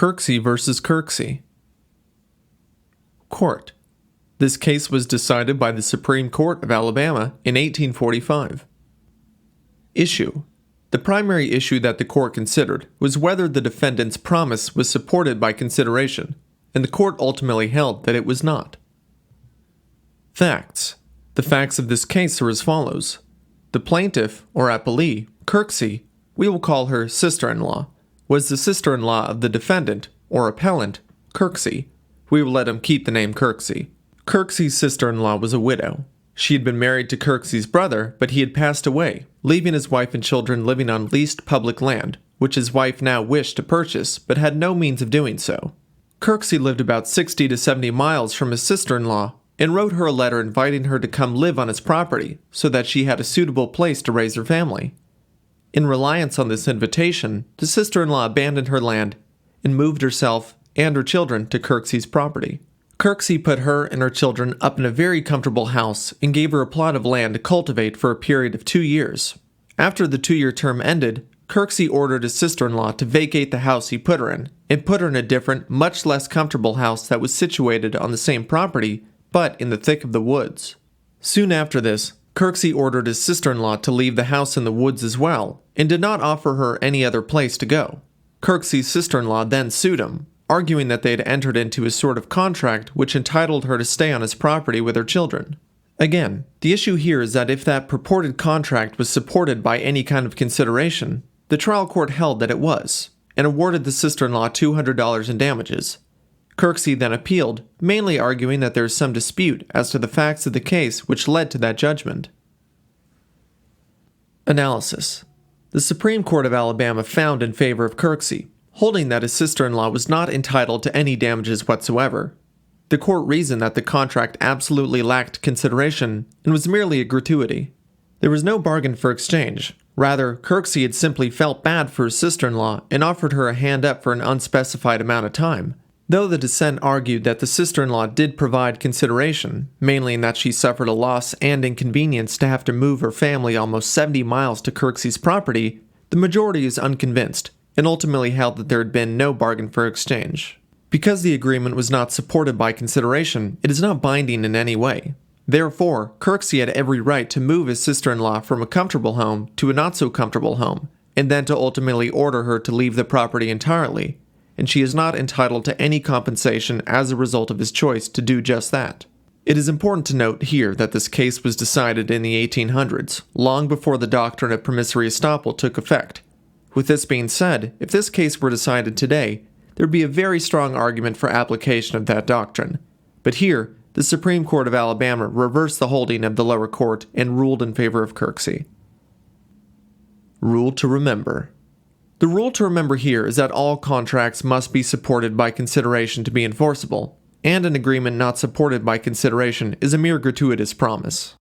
Kirksey versus Kirksey. Court. This case was decided by the Supreme Court of Alabama in 1845. Issue. The primary issue that the court considered was whether the defendant's promise was supported by consideration, and the court ultimately held that it was not. Facts. The facts of this case are as follows. The plaintiff, or appellee, Kirksey, we will call her sister-in-law, was the sister-in-law of the defendant, or appellant, Kirksey. We will let him keep the name Kirksey. Kirksey's sister-in-law was a widow. She had been married to Kirksey's brother, but he had passed away, leaving his wife and children living on leased public land, which his wife now wished to purchase, but had no means of doing so. Kirksey lived about 60 to 70 miles from his sister-in-law, and wrote her a letter inviting her to come live on his property, so that she had a suitable place to raise her family. In reliance on this invitation, the sister-in-law abandoned her land and moved herself and her children to Kirksey's property. Kirksey put her and her children up in a very comfortable house and gave her a plot of land to cultivate for a period of 2 years. After the 2-year term ended, Kirksey ordered his sister-in-law to vacate the house he put her in and put her in a different, much less comfortable house that was situated on the same property, but in the thick of the woods. Soon after this, Kirksey ordered his sister-in-law to leave the house in the woods as well, and did not offer her any other place to go. Kirksey's sister-in-law then sued him, arguing that they had entered into a sort of contract which entitled her to stay on his property with her children. Again, the issue here is that if that purported contract was supported by any kind of consideration, the trial court held that it was, and awarded the sister-in-law $200 in damages. Kirksey then appealed, mainly arguing that there is some dispute as to the facts of the case which led to that judgment. Analysis. The Supreme Court of Alabama found in favor of Kirksey, holding that his sister-in-law was not entitled to any damages whatsoever. The court reasoned that the contract absolutely lacked consideration and was merely a gratuity. There was no bargain for exchange. Rather, Kirksey had simply felt bad for his sister-in-law and offered her a hand up for an unspecified amount of time. Though the dissent argued that the sister-in-law did provide consideration, mainly in that she suffered a loss and inconvenience to have to move her family almost 70 miles to Kirksey's property, the majority is unconvinced, and ultimately held that there had been no bargain for exchange. Because the agreement was not supported by consideration, it is not binding in any way. Therefore, Kirksey had every right to move his sister-in-law from a comfortable home to a not-so-comfortable home, and then to ultimately order her to leave the property entirely, and she is not entitled to any compensation as a result of his choice to do just that. It is important to note here that this case was decided in the 1800s, long before the doctrine of promissory estoppel took effect. With this being said, if this case were decided today, there would be a very strong argument for application of that doctrine. But here, the Supreme Court of Alabama reversed the holding of the lower court and ruled in favor of Kirksey. Rule to remember. The rule to remember here is that all contracts must be supported by consideration to be enforceable, and an agreement not supported by consideration is a mere gratuitous promise.